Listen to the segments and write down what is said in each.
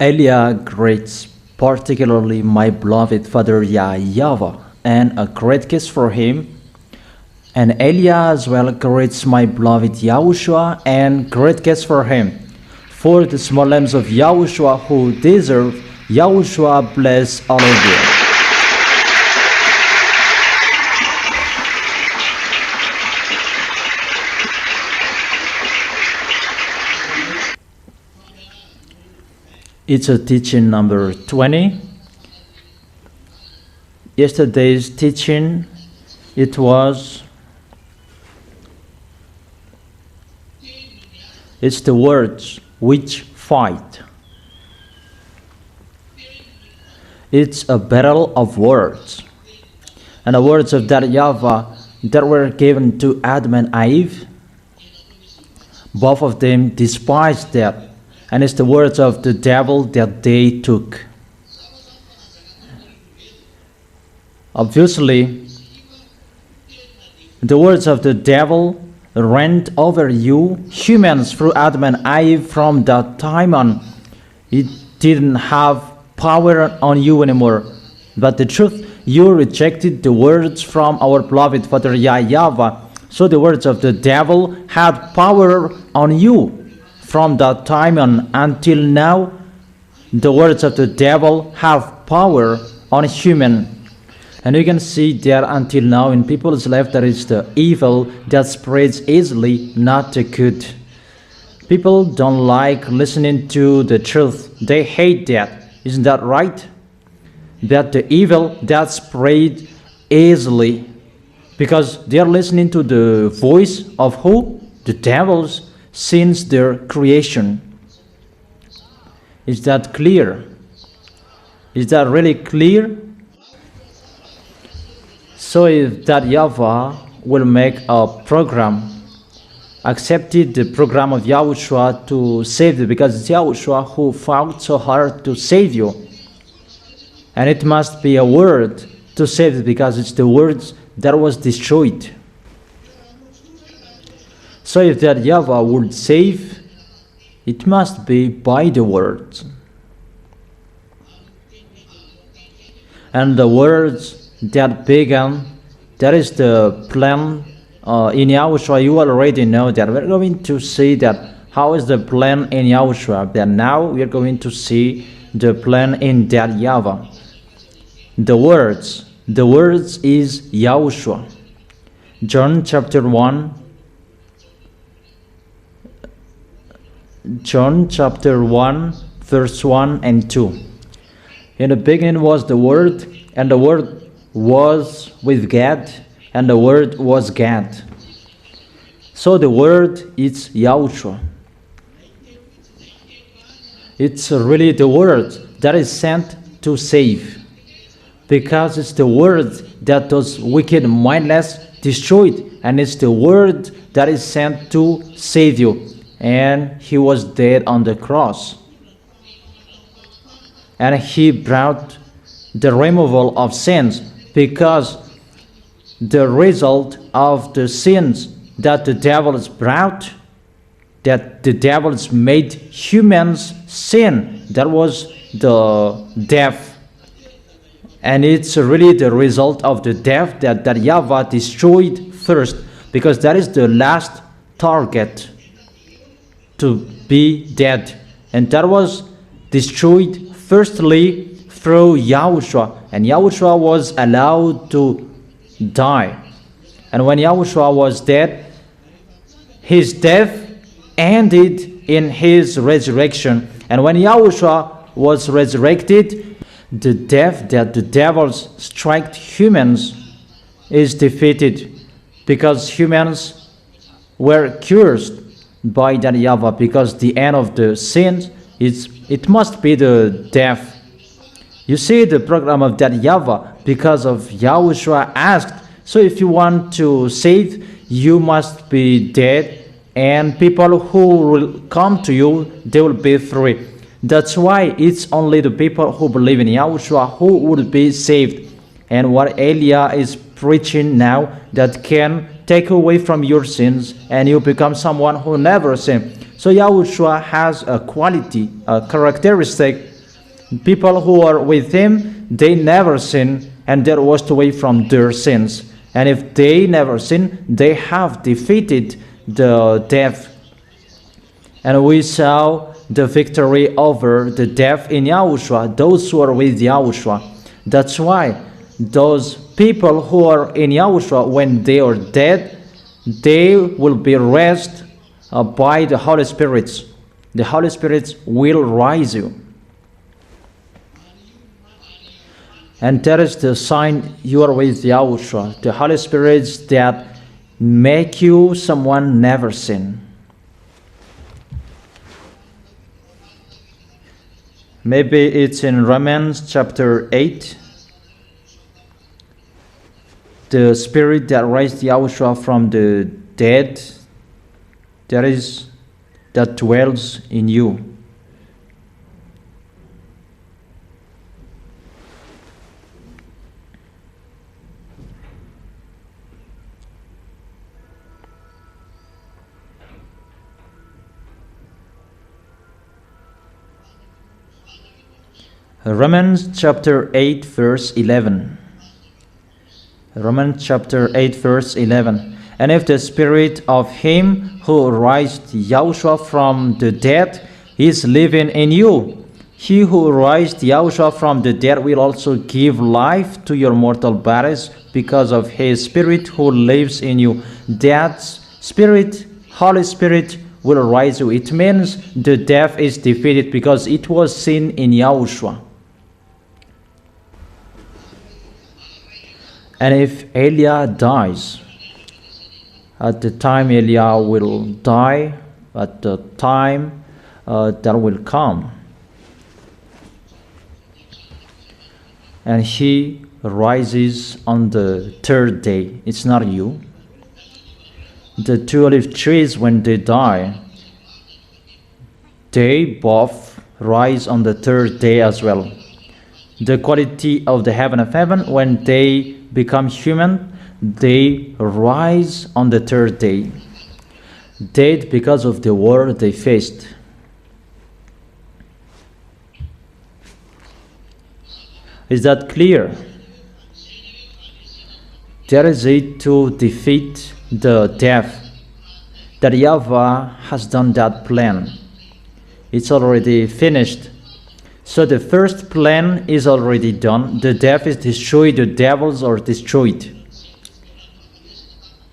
Elia greets particularly my beloved father YAHVAH, and a great kiss for him. And Elia as well greets my beloved YAHOSHUA, and great kiss for him. For the small lambs of YAHOSHUA who deserve, YAHOSHUA bless all of you. It's a teaching number 20. Yesterday's teaching, it's the words which fight. It's a battle of words. And the words of that YAHVAH that were given to Adam and Eve, both of them despised that. And it's the words of the devil that they took. Obviously, the words of the devil reigned over you, humans, through Adam and Eve from that time on. It didn't have power on you anymore. But the truth, you rejected the words from our beloved Father YAHVAH. So the words of the devil had power on you. From that time on until now, the words of the devil have power on human. And you can see that until now in people's life there is the evil that spreads easily, not the good. People don't like listening to the truth. They hate that. Isn't that right? That the evil that spread easily, because they are listening to the voice of who? The devils. Since their creation. Is that clear? Is that really clear? So if that YAHVAH will make a program, accepted the program of YAHOSHUA to save you, because it's YAHOSHUA who fought so hard to save you. And it must be a word to save you, because it's the words that was destroyed. So if that YAHVAH would save, it must be by the words. And the words that began, that is the plan in YAHOSHUA. You already know that. We're going to see that how is the plan in YAHOSHUA. Then now we are going to see the plan in that YAHVAH. The words is YAHOSHUA. John chapter 1. John chapter 1 verse 1 and 2. In the beginning was the Word, and the Word was with God, and the Word was God. So the Word is YAHOSHUA. It's really the Word that is sent to save, because it's the Word that those wicked, mindless destroyed, and it's the Word that is sent to save you. And he was dead on the cross. And he brought the removal of sins, because the result of the sins that the devil has brought, that the devil has made humans sin, that was the death. And it's really the result of the death that YAHVAH destroyed first, because that is the last target to be dead, and that was destroyed firstly through YAHOSHUA, and YAHOSHUA was allowed to die. And when YAHOSHUA was dead, his death ended in his resurrection. And when YAHOSHUA was resurrected, the death that the devils struck humans is defeated, because humans were cursed by that YAHVAH, because the end of the sins it must be the death. You see the program of that YAHVAH, because of YAHOSHUA asked, so if you want to save, you must be dead, and people who will come to you, they will be free. That's why it's only the people who believe in YAHOSHUA who would be saved. And what Elia is preaching now, that can take away from your sins, and you become someone who never sinned. So YAHOSHUA has a quality, a characteristic people who are with him, they never sin, and they're washed away from their sins. And if they never sin, they have defeated the death. And we saw the victory over the death in Yahushua, those who are with Yahushua. That's why those people who are in Yahushua, when they are dead, they will be raised by the Holy Spirit. The Holy Spirit will rise you. And that is the sign you are with Yahushua. The Holy Spirit that make you someone never sin. Maybe it's in Romans chapter 8. The Spirit that raised Yahushua from the dead, that dwells in you. Romans chapter 8 verse 11. Romans chapter 8 verse 11. And if the Spirit of him who raised Yahushua from the dead is living in you, he who raised Yahushua from the dead will also give life to your mortal bodies because of his Spirit who lives in you. That Spirit, Holy Spirit, will rise you. It means the death is defeated because it was seen in Yahushua. And if Eliah dies, at the time Eliah will die, at the time that will come, and he rises on the third day. It's not you. The two olive trees, when they die, they both rise on the third day as well. The quality of the heaven of heaven, when they become human, they rise on the third day. Dead because of the war they faced. Is that clear? That is it, to defeat the death. That YAHVAH has done that plan. It's already finished. So the first plan is already done. The death is destroyed, the devils are destroyed.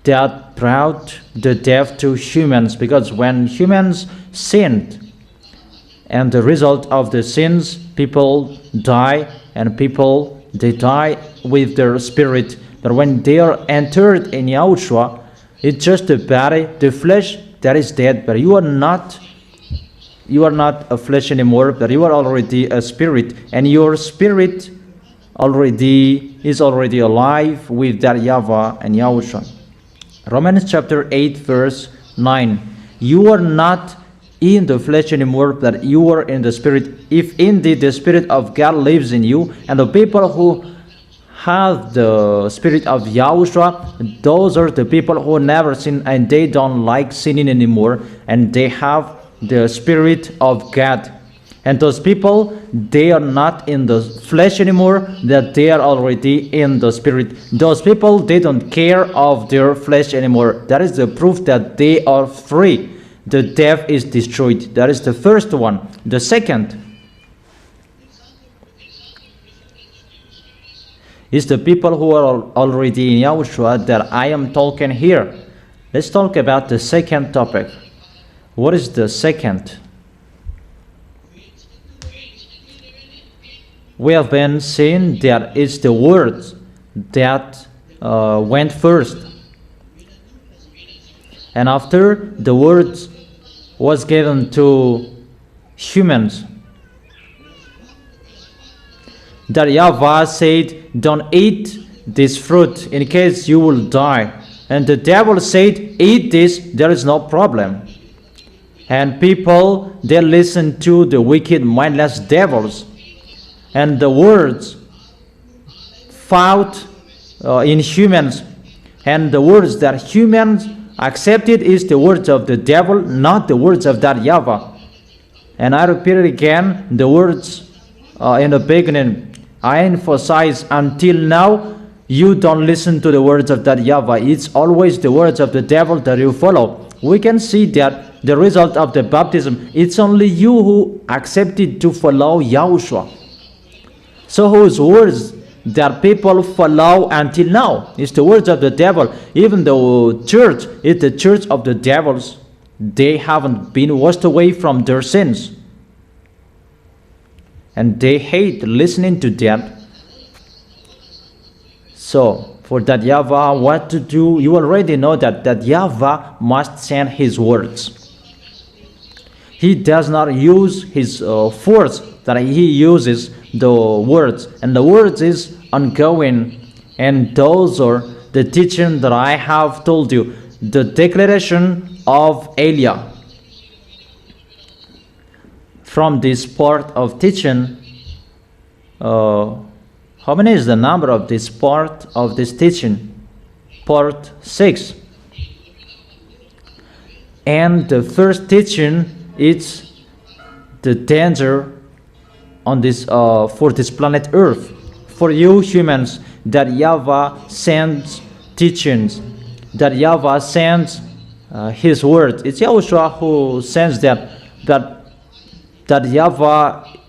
That brought the death to humans, because when humans sinned, and the result of the sins, people die, and people, they die with their spirit. But when they are entered in Yahushua, it's just the body, the flesh that is dead, but you are not a flesh anymore, but you are already a spirit, and your spirit is already alive with that YAHVAH and Yahushua. Romans chapter 8 verse 9. You are not in the flesh anymore, but you are in the spirit, if indeed the Spirit of God lives in you. And the people who have the Spirit of Yahushua, those are the people who never sin, and they don't like sinning anymore, and they have the Spirit of God. And those people, they are not in the flesh anymore, that they are already in the Spirit. Those people, they don't care of their flesh anymore. That is the proof that they are free. The death is destroyed. That is the first one. The second is the people who are already in Yahushua that I am talking here. Let's talk about the second topic. What is the second? We have been saying that it's the words that went first. And after the words was given to humans, that YAHVAH said, don't eat this fruit in case you will die. And the devil said, eat this, there is no problem. And people, they listen to the wicked, mindless devils. And the words fought in humans. And the words that humans accepted is the words of the devil, not the words of that YAHVAH. And I repeat it again, the words in the beginning, I emphasize until now, you don't listen to the words of that YAHVAH. It's always the words of the devil that you follow. We can see that the result of the baptism, it's only you who accepted to follow Yahushua. So whose words that people follow until now is the words of the devil. Even the church is the church of the devils. They haven't been washed away from their sins. And they hate listening to that. So, for that YAHVAH, what to do? You already know that YAHVAH must send his words. He does not use his force, that he uses the words. And the words is ongoing. And those are the teaching that I have told you. The declaration of Eliah. From this part of teaching, how many is the number of this part of this teaching? Part 6. And the first teaching is the danger on this for this planet Earth. For you humans, that YAHVAH sends teachings, that YAHVAH sends his word. It's Yahushua who sends that YAHVAH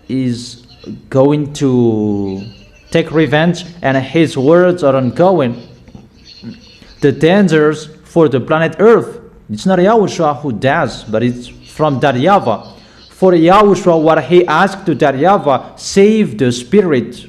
is going to take revenge, and his words are ongoing. The dangers for the planet Earth, it's not Yahushua who does, but it's from that YAHVAH. For Yahushua, what he asked to that YAHVAH, save the spirit.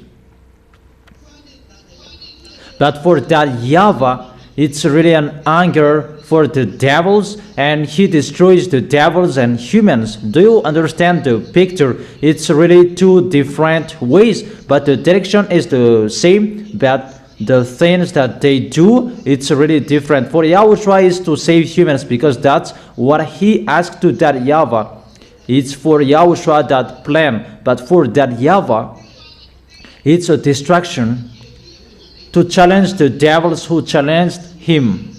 But for that YAHVAH, it's really an anger for the devils, and he destroys the devils and humans. Do you understand the picture? It's really two different ways, but the direction is the same, but the things that they do, it's really different. For Yahushua is to save humans, because that's what he asked to that YAHVAH. It's for Yahushua that plan, but for that YAHVAH, it's a distraction to challenge the devils who challenged him.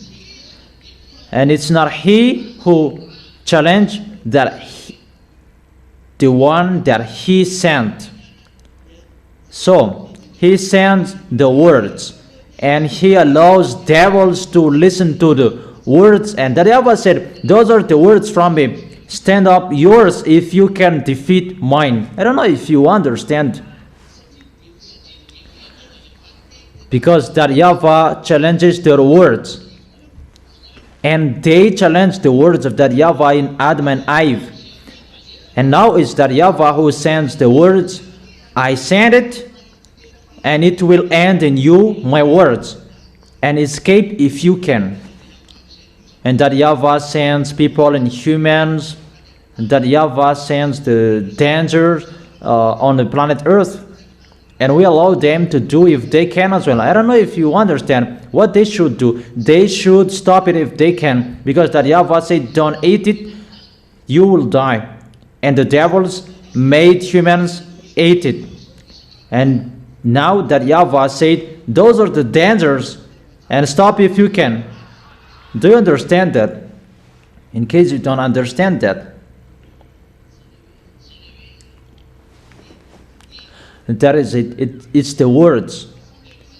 And it's not he who challenged the one that he sent. So he sends the words, and he allows devils to listen to the words. And the devil said, those are the words from me. Stand up yours if you can defeat mine. I don't know if you understand. Because that YAHVAH challenges their words. And they challenge the words of that YAHVAH in Adam and Eve. And now it's that YAHVAH who sends the words, I send it, and it will end in you, my words, and escape if you can. And that YAHVAH sends people and humans, and that YAHVAH sends the dangers on the planet Earth. And we allow them to do if they can as well. I don't know if you understand what they should do. They should stop it if they can, because that YAHVAH said, don't eat it, you will die. And the devils made humans eat it. And now that YAHVAH said, those are the dangers, and stop if you can. Do you understand that? In case you don't understand that. That is it. It's the words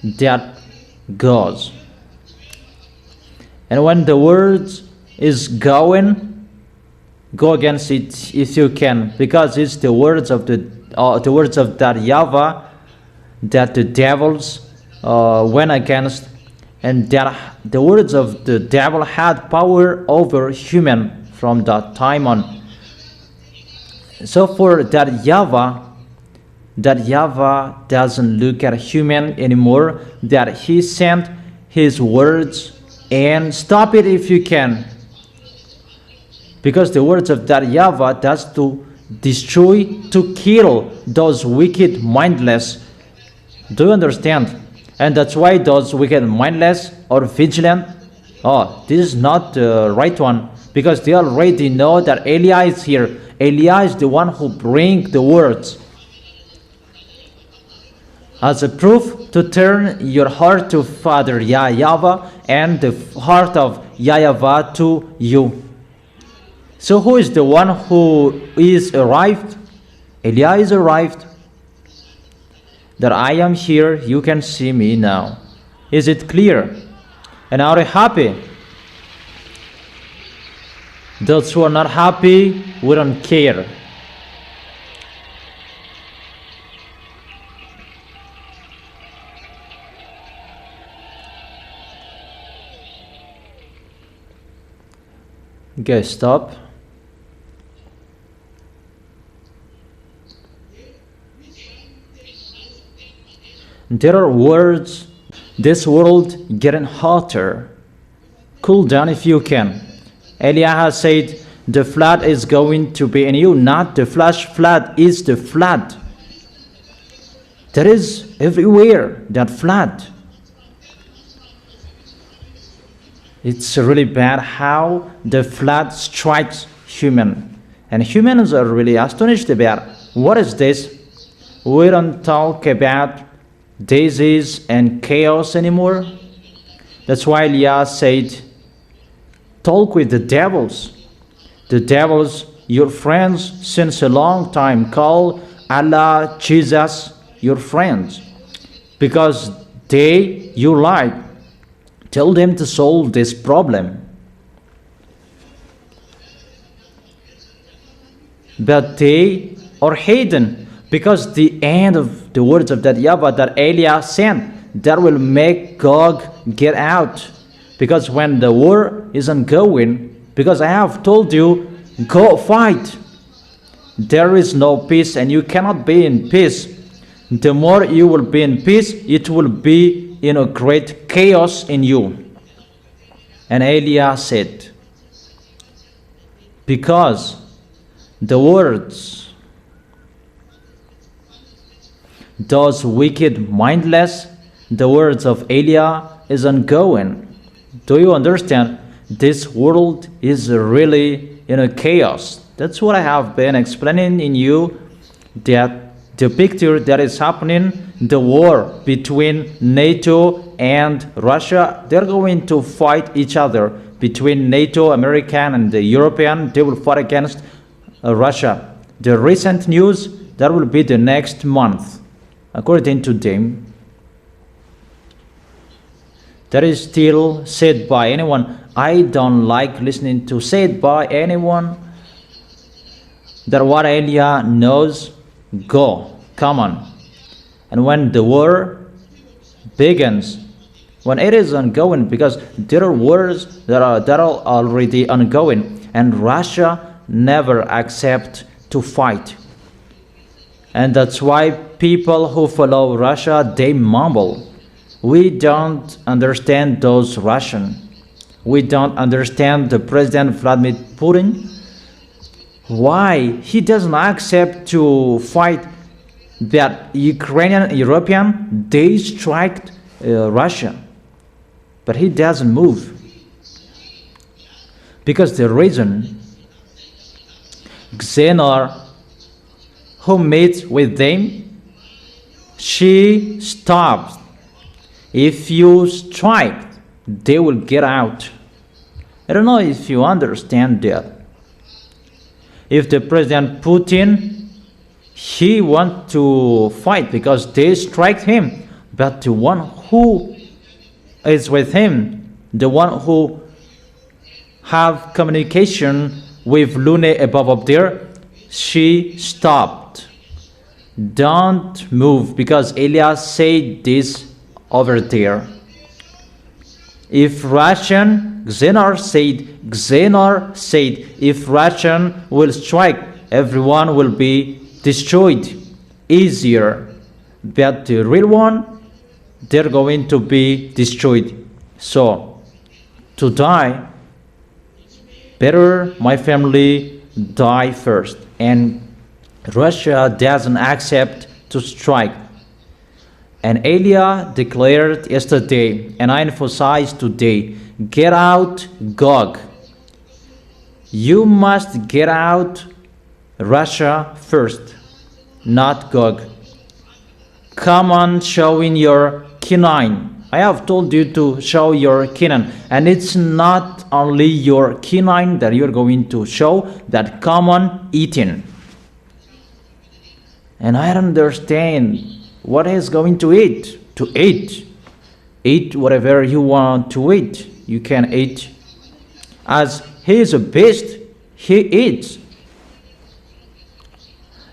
that goes. And when the words is going, go against it if you can, because it's the words of that YAHVAH that the devils went against, and that the words of the devil had power over human from that time on. So for that YAHVAH doesn't look at human anymore, that he sent his words, and stop it if you can. Because the words of that YAHVAH does to destroy, to kill those wicked mindless. Do you understand? And that's why those wicked mindless or vigilant, oh, this is not the right one, because they already know that Eliah is here. Eliah is the one who brings the words. As a proof to turn your heart to Father YAHVAH and the heart of YAHVAH to you. So who is the one who is arrived? Eliah is arrived, that I am here, you can see me now. Is it clear? And are you happy? Those who are not happy, we don't care. Okay, stop. There are words, this world getting hotter. Cool down if you can. Eliah has said, the flood is going to be in you, not the flash flood, is the flood. There is everywhere that flood. It's really bad how the flood strikes human. And humans are really astonished about, what is this? We don't talk about disease and chaos anymore. That's why Eliah said, talk with the devils. The devils, your friends since a long time. Call Allah, Jesus, your friends. Because you like. Tell them to solve this problem. But they are hidden, because the end of the words of that YAHVAH that Eliah sent, that will make Gog get out. Because when the war is ongoing, because I have told you, go fight. There is no peace and you cannot be in peace. The more you will be in peace, it will be in a great chaos in you. And Eliah said, because the words, those wicked, mindless, the words of Eliah is ongoing. Do you understand? This world is really in a chaos. That's what I have been explaining in you, that the picture that is happening, the war between NATO and Russia, they're going to fight each other. Between NATO, American, and the European, they will fight against Russia. The recent news, that will be the next month, according to them. That is still said by anyone. I don't like listening to said by anyone. That what Eliah knows, go, come on. And when the war begins, when it is ongoing, because there are wars that are already ongoing, and Russia never accept to fight. And that's why people who follow Russia, they mumble. We don't understand those Russians. We don't understand the President Vladimir Putin. Why he doesn't accept to fight that Ukrainian, European, they strike Russia. But he doesn't move. Because the reason, Xenor, who meets with them, she stops. If you strike, they will get out. I don't know if you understand that. If the President Putin, he wants to fight because they strike him, but the one who is with him, the one who have communication with Lune above up there, she stopped. Don't move, because Elias said this over there. If Russian, Xenor said, if Russian will strike, everyone will be destroyed easier. But the real one, they're going to be destroyed. So, to die, better my family die first. And Russia doesn't accept to strike. And Eliah declared yesterday, and I emphasize today, get out, Gog. You must get out Russia first, not Gog. Come on, showing your canine. I have told you to show your canine, and it's not only your canine that you're going to show, that come on eating. And I don't understand what he's going to eat. To eat. Eat whatever you want to eat. You can eat. As he is a beast, he eats.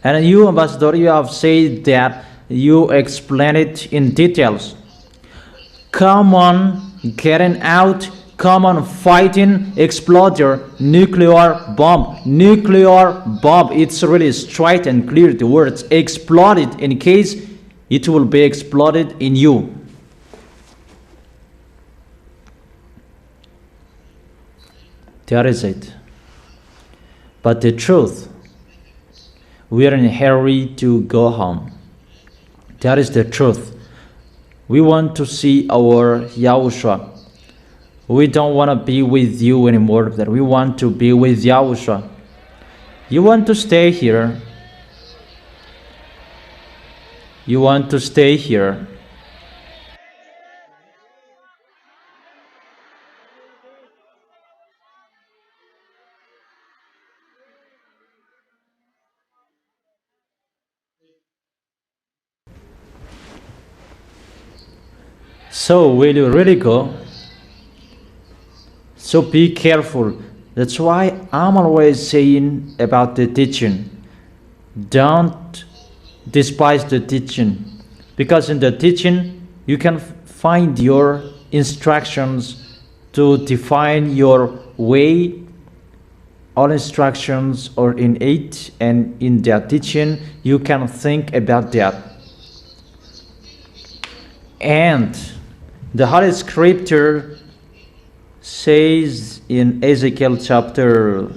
And you, Ambassador, you have said that you explain it in details. Come on, getting out. Come on, fighting, explode your nuclear bomb. Nuclear bomb. It's really straight and clear, the words. Explode it in case it will be exploded in you. That is it. But the truth, we are in a hurry to go home. That is the truth. We want to see our Yahushua. We don't want to be with you anymore, that we want to be with Yahushua. You want to stay here. You want to stay here. So will you really go? So be careful. That's why I'm always saying about the teaching. Don't despise the teaching. Because in the teaching, you can find your instructions to define your way. All instructions are in it, and in their teaching, you can think about that. And the Holy Scripture says in Ezekiel chapter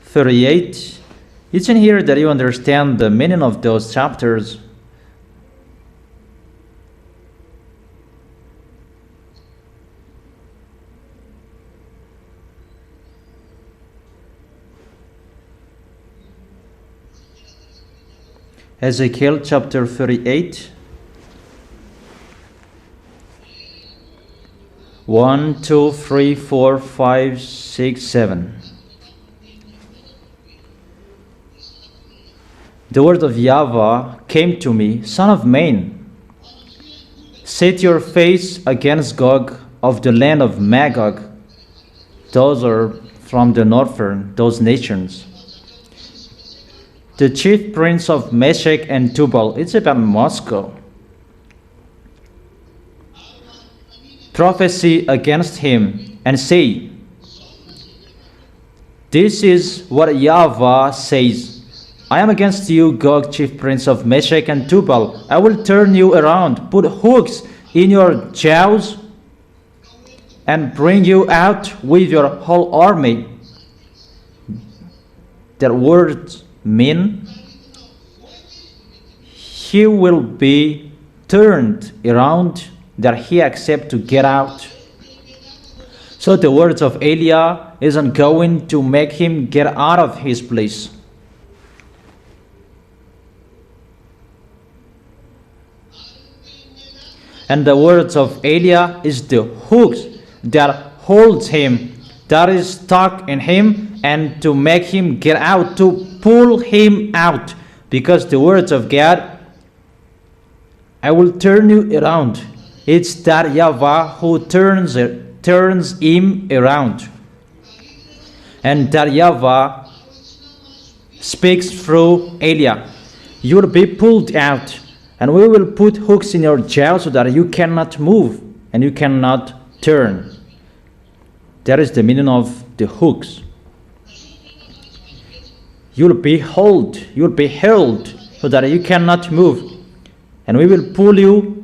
38, it's in here that you understand the meaning of those chapters. Ezekiel chapter 38. 1, 2, 3, 4, 5, 6, 7. The word of YAHVAH came to me, Son of man, set your face against Gog of the land of Magog. Those are from the northern, those nations. The chief prince of Meshech and Tubal, it's about Moscow. Prophesy against him and say, this is what YAHVAH says. I am against you, Gog, chief prince of Meshech and Tubal. I will turn you around, put hooks in your jaws, and bring you out with your whole army. That word mean he will be turned around, that he accept to get out. So the words of Eliah isn't going to make him get out of his place. And the words of Eliah is the hooks that holds him, that is stuck in him, and to make him get out, to pull him out. Because the words of God, I will turn you around. It's that YAHVAH who turns him around. And that YAHVAH speaks through Eliah. You will be pulled out, and we will put hooks in your jaws so that you cannot move and you cannot turn. That is the meaning of the hooks. You'll be held so that you cannot move, and we will pull you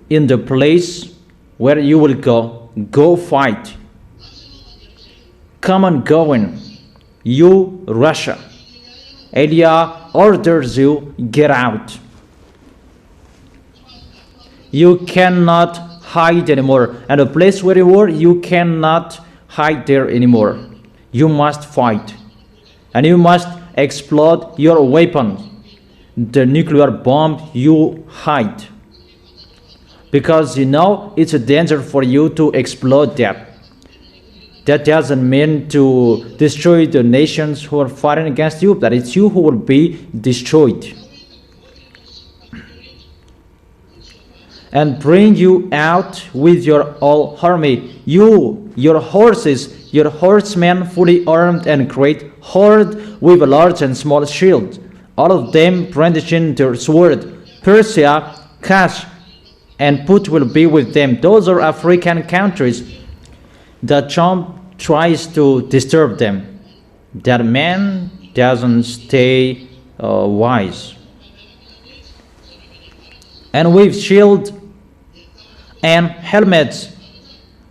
in the place where you will go. Go fight. Come on, going. You, Russia. Eliah orders you, get out. You cannot hide anymore. And the place where you were, you cannot hide there anymore. You must fight. And you must explode your weapon. The nuclear bomb, you hide. Because you know it's a danger for you to explode that. That doesn't mean to destroy the nations who are fighting against you, but it's you who will be destroyed. and bring you out with your whole army, you, your horses, your horsemen fully armed and great horde with a large and small shield, all of them brandishing their sword. Persia, Cush, and Put will be with them. Those are African countries. The Trump tries to disturb them. That man doesn't stay wise. And with shield and helmets,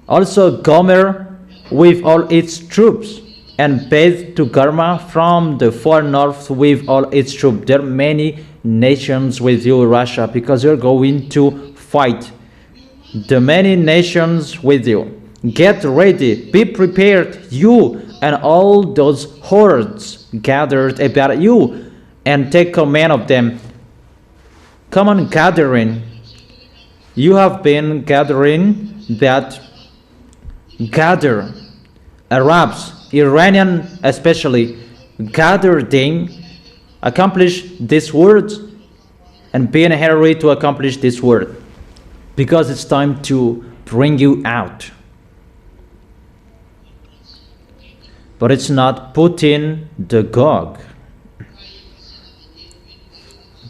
also Gomer with all its troops, and Beth to Garma from the far north with all its troops. There are many nations with you, Russia, because you're going to fight. The many nations with you. Get ready, be prepared, you and all those hordes gathered about you, and take command of them. Come on, gathering. You have been gathering, that gather. Arabs, Iranian especially, gather them, accomplish this word, and be in a hurry to accomplish this word, because it's time to bring you out. But it's not Putin the Gog,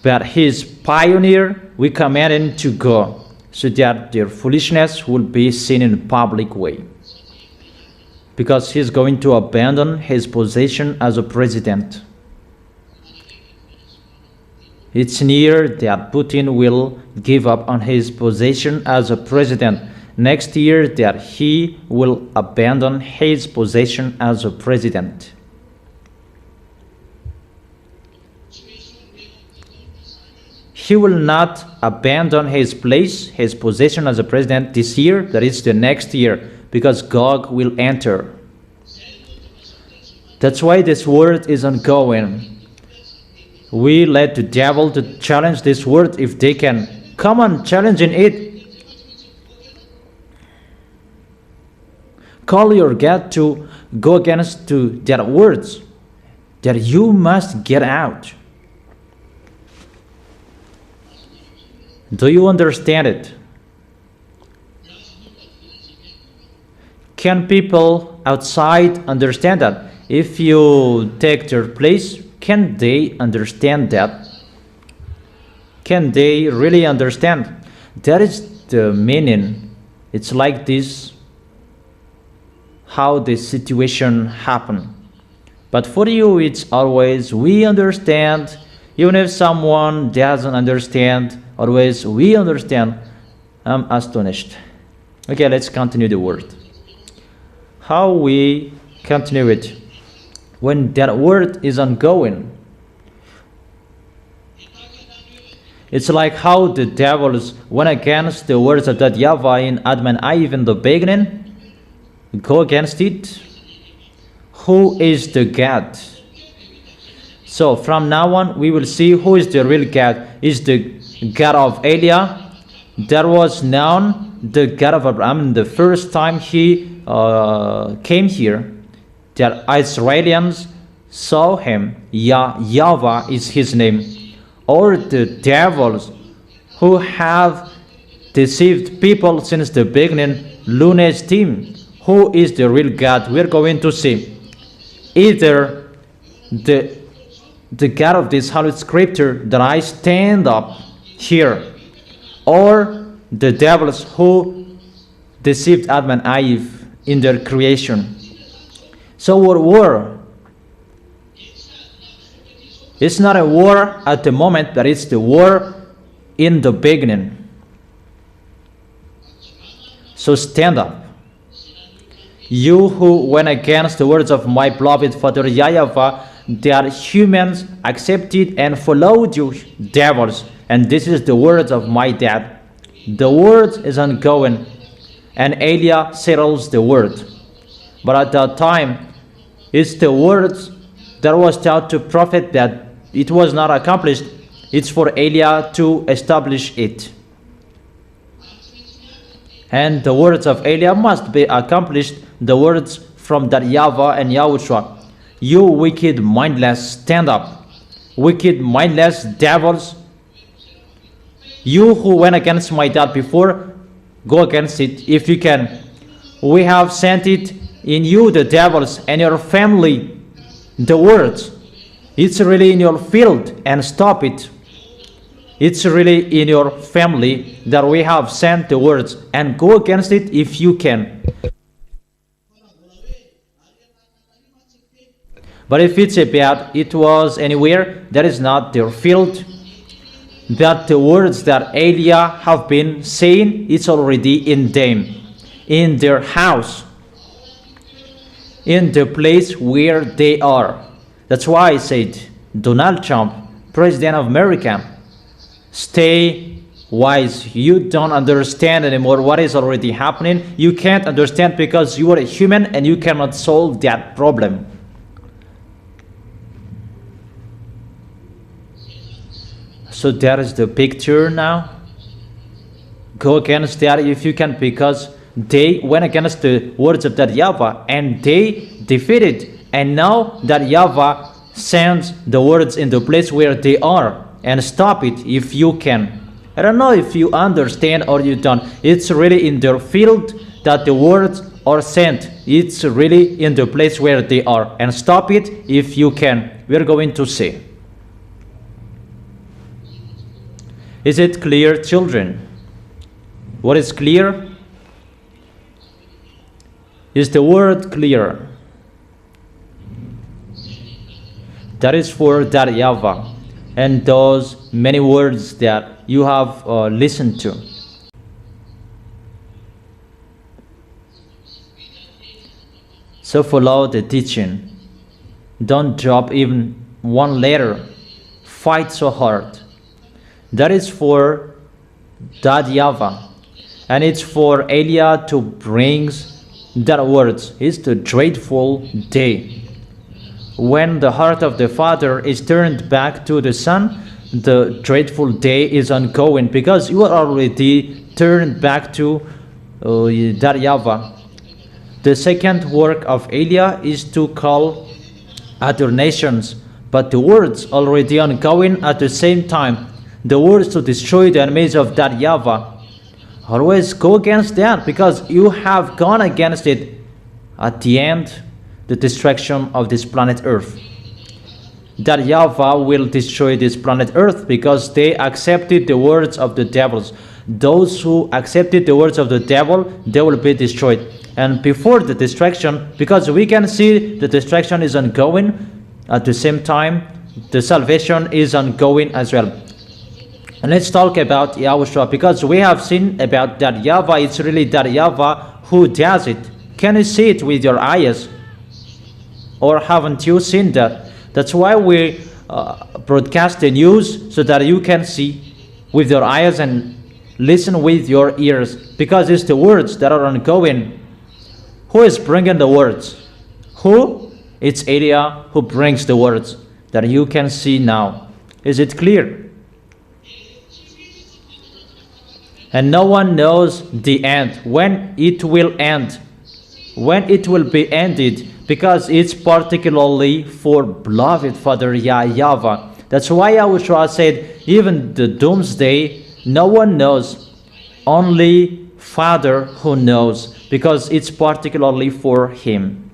but his pioneer. We command him to go, so that their foolishness will be seen in a public way, because he's going to abandon his position as a president. It's near that Putin will give up on his position as a president. Next year that he will abandon his position as a president. He will not abandon his place, his position as a president this year, that is the next year, because Gog will enter. That's why this word is ongoing. We let the devil to challenge this word if they can. Come on, challenging it. Call your God to go against to that words, that you must get out. Do you understand it? Can people outside understand that? If you take their place, can they understand that? Can they really understand? That is the meaning. It's like this, how the situation happened. But for you, it's always we understand. Even if someone doesn't understand, always we understand. I'm astonished. Okay, let's continue the word. How we continue it? When that word is ongoing, it's like how the devils went against the words of that YAHVAH in Adam and Eve in the beginning. Go against it. Who is the God? So from now on, we will see who is the real God. Is the God of Eliah, that was known, the God of Abraham. The first time he came here, that Israelians saw him. YAHVAH is his name. Or the devils who have deceived people since the beginning, Lune's team. Who is the real God? We're going to see. Either the God of this Holy Scripture that I stand up here, or the devils who deceived Adam and Eve in their creation. So what war? It's not a war at the moment, but it's the war in the beginning. So stand up. You who went against the words of my beloved Father YAHVAH, that humans accepted and followed you, devils. And this is the words of my dad. The word is ongoing, and Eliah settles the word. But at that time, it's the words that was taught to prophet that it was not accomplished. It's for Eliah to establish it. And the words of Eliah must be accomplished, the words from that YAHVAH and YAHOSHUA. You wicked, mindless, stand up. Wicked, mindless devils. You who went against my dad before, go against it if you can. We have sent it in you, the devils, and your family, the words. It's really in your field, and stop it. It's really in your family that we have sent the words, and go against it if you can. But if it's about it was anywhere, that is not their field. That the words that Eliah have been saying, it's already in them, in their house, in the place where they are. That's why I said, Donald Trump, President of America, stay wise. You don't understand anymore what is already happening. You can't understand because you are a human and you cannot solve that problem. So that is the picture now. Go against that if you can, because they went against the words of that YAHVAH and they defeated. And now that YAHVAH sends the words in the place where they are, and stop it if you can. I don't know if you understand or you don't. It's really in their field that the words are sent. It's really in the place where they are, and stop it if you can. We're going to see. Is it clear, children? What is clear? Is the word clear? That is for that YAHVAH and those many words that you have listened to. So follow the teaching. Don't drop even one letter. Fight so hard. That is for that YAHVAH, and it's for Eliah to bring that words. It's the dreadful day when the heart of the father is turned back to the son. The dreadful day is ongoing because you are already turned back to that YAHVAH. The second work of Eliah is to call other nations, but the words already ongoing at the same time. The words to destroy the enemies of that YAHVAH. Always go against that because you have gone against it. At the end, the destruction of this planet Earth. That YAHVAH will destroy this planet Earth because they accepted the words of the devils. Those who accepted the words of the devil, they will be destroyed. And before the destruction, because we can see the destruction is ongoing, at the same time, the salvation is ongoing as well. And let's talk about Yahushua, because we have seen about that YAHVAH. It's really that YAHVAH who does it. Can you see it with your eyes? Or haven't you seen that? That's why we broadcast the news, so that you can see with your eyes and listen with your ears, because it's the words that are ongoing. Who is bringing the words? Who? It's Eliah who brings the words that you can see now. Is it clear? And no one knows the end, when it will end, when it will be ended, because it's particularly for beloved Father YAHVAH. That's why YAHOSHUA said, even the doomsday, no one knows, only Father who knows, because it's particularly for him.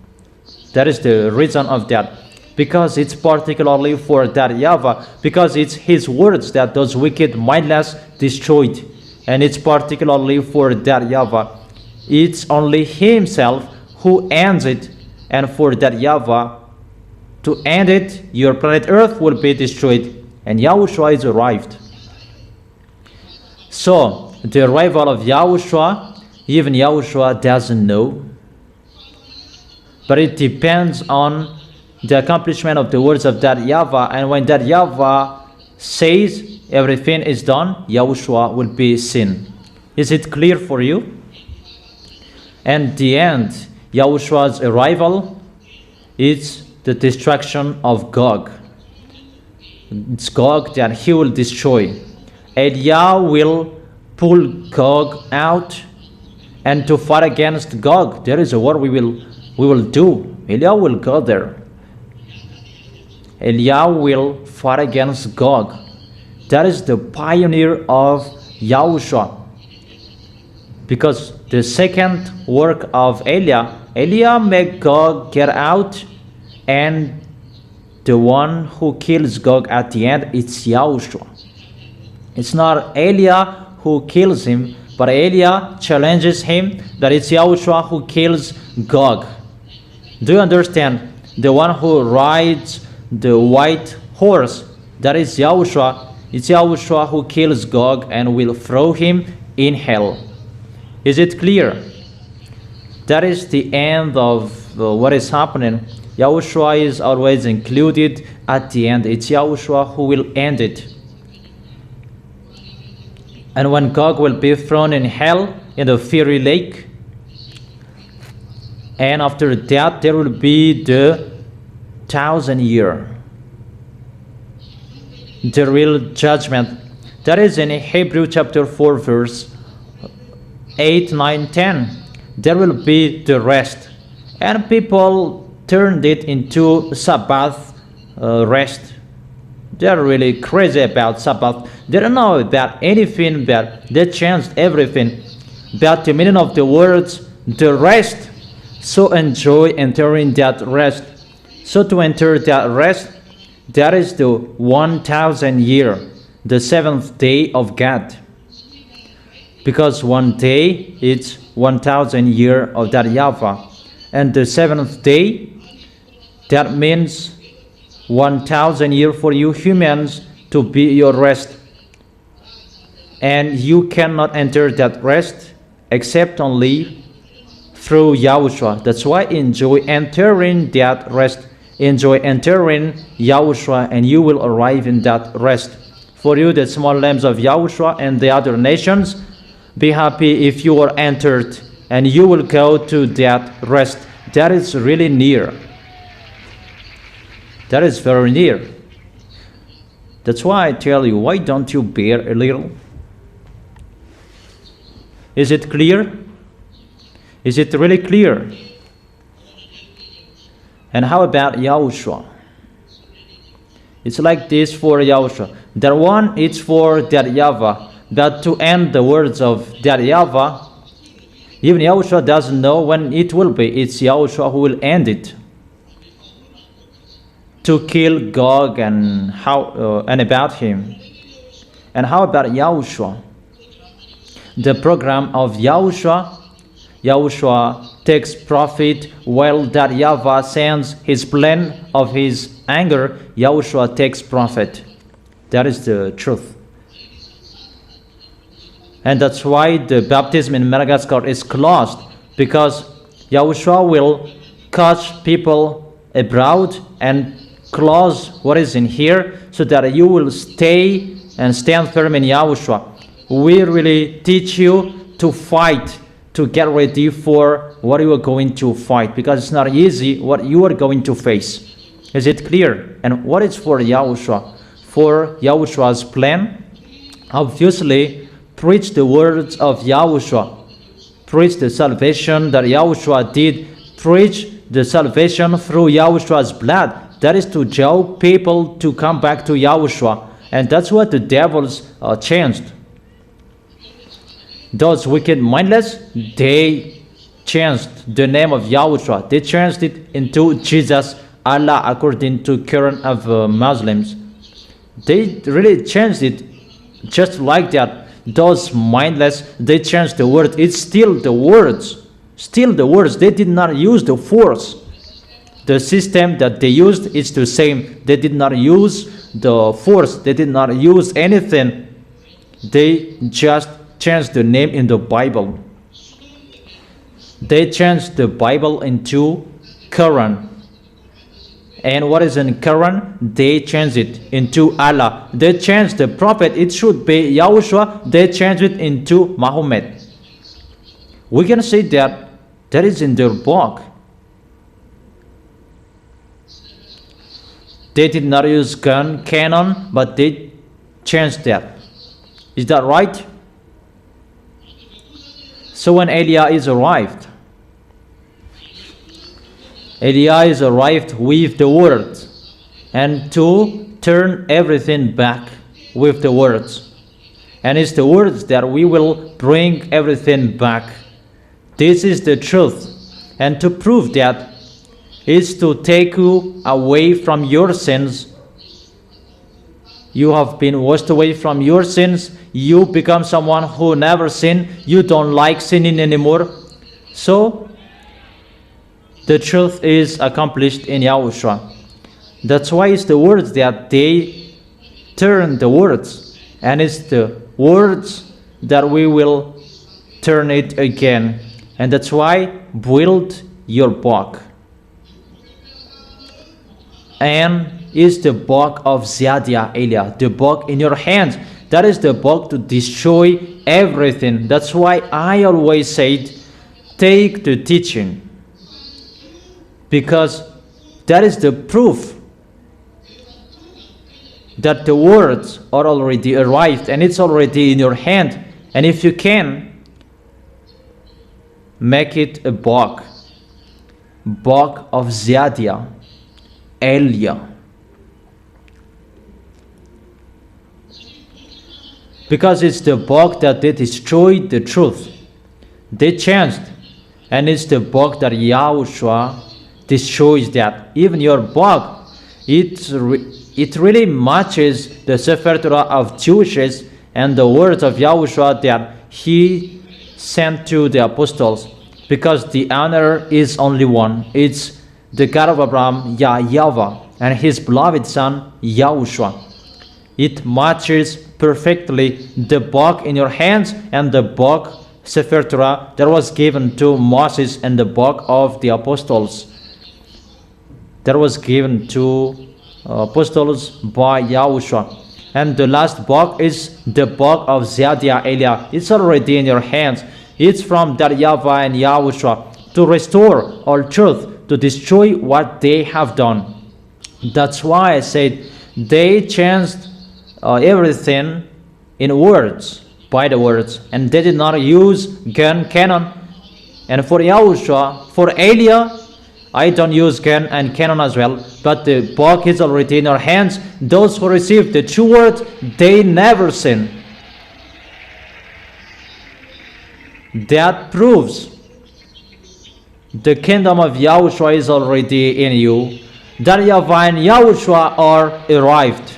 That is the reason of that, because it's particularly for that YAHVAH, because it's his words that those wicked mindless destroyed. And it's particularly for that YAHVAH. It's only himself who ends it. And for that YAHVAH to end it, your planet Earth will be destroyed. And Yahushua is arrived. So, the arrival of Yahushua, even Yahushua doesn't know. But it depends on the accomplishment of the words of that YAHVAH. And when that YAHVAH says, everything is done, Yahushua will be seen. Is it clear for you? And the end, Yahushua's arrival, is the destruction of Gog. It's Gog that he will destroy. Eliah will pull Gog out, and to fight against Gog, there is a war we will do. Eliah will go there. Eliah will fight against Gog. That is the pioneer of Yahushua. Because the second work of Eliah made Gog get out, and the one who kills Gog at the end, it's Yahushua. It's not Eliah who kills him, but Eliah challenges him that it's Yahushua who kills Gog. Do you understand? The one who rides the white horse, that is Yahushua. It's Yahushua who kills Gog and will throw him in hell. Is it clear? That is the end of what is happening. Yahushua is always included at the end. It's Yahushua who will end it. And when Gog will be thrown in hell, in the fiery lake, and after that there will be the 1,000 year, the real judgment. That is in Hebrew chapter 4 verse 8, 9, 10. There will be the rest. And people turned it into Sabbath rest. They're really crazy about Sabbath. They don't know about anything, but they changed everything. But the meaning of the words, the rest. So enjoy entering that rest. So to enter that rest, that is the 1,000 year, the seventh day of God. Because one day it's 1,000 year of that YAHVAH. And the seventh day, that means 1,000 year for you humans to be your rest. And you cannot enter that rest except only through Yahushua. That's why enjoy entering that rest. Enjoy entering Yahushua, and you will arrive in that rest. For you, the small lambs of Yahushua and the other nations, be happy if you are entered, and you will go to that rest. That is really near. That is very near. That's why I tell you, why don't you bear a little? Is it clear? Is it really clear? And how about Yahushua? It's like this for Yahushua. That one, it's for that YAHVAH. That to end the words of that YAHVAH, even Yahushua doesn't know when it will be. It's Yahushua who will end it. To kill Gog and and about him. And how about Yahushua? The program of Yahushua. Yahushua takes profit while that YAHVAH sends his plan of his anger. Yahushua takes profit. That is the truth. And that's why the baptism in Madagascar is closed, because Yahushua will catch people abroad and close what is in here, so that you will stay and stand firm in Yahushua. We really teach you to fight, to get ready for what you are going to fight, because it's not easy what you are going to face. Is it clear? And what is for Yahushua? For Yahushua's plan, obviously, preach the words of Yahushua. Preach the salvation that Yahushua did. Preach the salvation through Yahushua's blood. That is to draw people to come back to Yahushua. And that's what the devils changed. Those wicked mindless, they changed the name of Yahushua. They changed it into Jesus, Allah, according to current of Muslims. They really changed it just like that. Those mindless, they changed the word. It's still the words. Still the words. They did not use the force. The system that they used is the same. They did not use the force. They did not use anything. They just changed the name in the Bible. They changed the Bible into Quran. And what is in Quran? They changed it into Allah. They changed the prophet. It should be Yahushua. They changed it into Muhammad. We can say that that is in their book. They did not use canon, but they changed that. Is that right? So when Elias arrived with the word, and to turn everything back with the words. And it's the words that we will bring everything back. This is the truth. And to prove that is to take you away from your sins. You have been washed away from your sins. You become someone who never sinned. You don't like sinning anymore. So, the truth is accomplished in Yahushua. That's why it's the words that they turn the words. And it's the words that we will turn it again. And that's why build your book. And is the book of Ziadia Elia, the book in your hands. That is the book to destroy everything. That's why I always said, take the teaching. Because that is the proof that the words are already arrived and it's already in your hand. And if you can, make it a book of Ziadia Elia. Because it's the book that they destroyed the truth. They changed. And it's the book that Yahushua destroys that. Even your book, it really matches the Sefer Torah of Jewishes and the words of Yahushua that he sent to the apostles. Because the honor is only one. It's the God of Abraham, YAHVAH, and his beloved son, Yahushua. It matches perfectly the book in your hands and the book Sefer Torah that was given to Moses and the book of the apostles that was given to apostles by Yahushua. And the last book is the book of Ziadia Elia. It's already in your hands. It's from that YAHVAH and Yahushua to restore all truth, to destroy what they have done. That's why I said they changed everything in words, by the words, and they did not use gun, canon. And for Yahushua, for Elia, I don't use gun and canon as well, but the book is already in our hands. Those who receive the true word, they never sin. That proves the kingdom of Yahushua is already in you. That YAHVAH and Yahushua are arrived.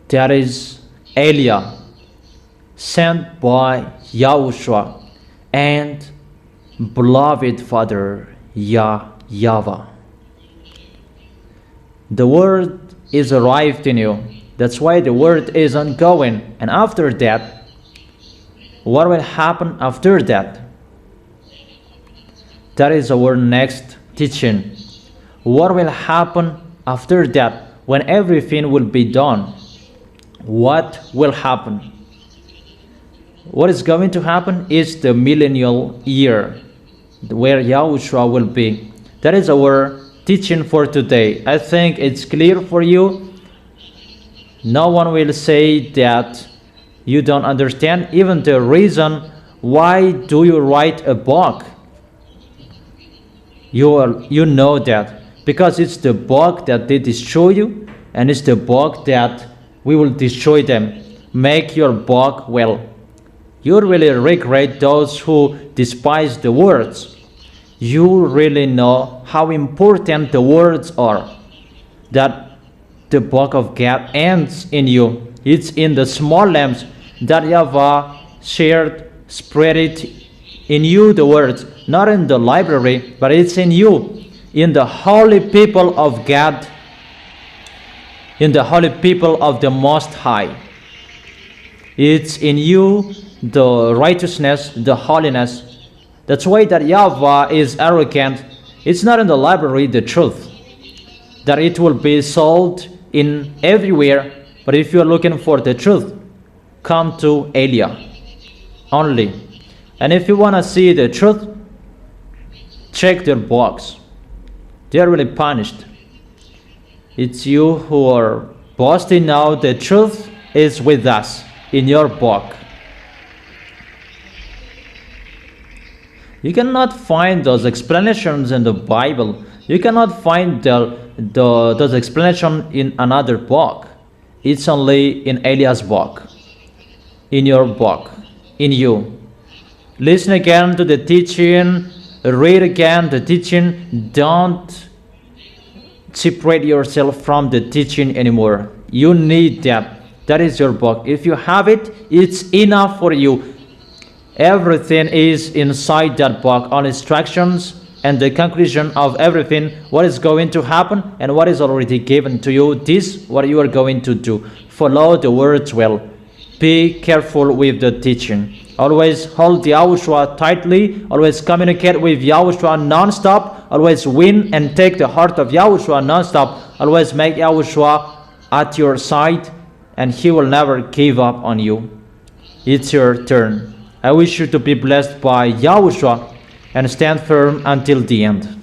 That is Elia, sent by Yahushua and beloved Father YAHVAH. The word is arrived in you. That's why the word is ongoing. And after that, what will happen after that? That is our next teaching. What will happen after that when everything will be done? What will happen? What is going to happen is the millennial year where Yahushua will be. That is our teaching for today. I think it's clear for you. No one will say that you don't understand even the reason why do you write a book. You know that because it's the book that they destroy you, and it's the book that we will destroy them. Make your book well. You really regret those who despise the words. You really know how important the words are. That the book of God ends in you. It's in the small lamps that YAHVAH shared, spread it in you, the words. Not in the library, but it's in you. In the holy people of God. In the holy people of the Most High. It's in you, the righteousness, the holiness. That's why that YAHVAH is arrogant. It's not in the library, the truth. That it will be sold in everywhere. But if you are looking for the truth, come to Elia only. And if you want to see the truth, check their books. They are really punished. It's you who are boasting now. The truth is with us in your book. You cannot find those explanations in the Bible You cannot find those explanation in another book. It's only in Eliah's book, in your book, in you. Listen again to the teaching, read again the teaching. Don't separate yourself from the teaching anymore. You need that. That is your book. If you have it, it's enough for you. Everything is inside that book, all instructions and the conclusion of everything, what is going to happen and what is already given to you. This what you are going to do. Follow the words well. Be careful with the teaching. Always hold YAHOSHUA tightly. Always communicate with YAHOSHUA non-stop. Always win and take the heart of YAHOSHUA non-stop. Always make YAHOSHUA at your side, and He will never give up on you. It's your turn. I wish you to be blessed by YAHOSHUA and stand firm until the end.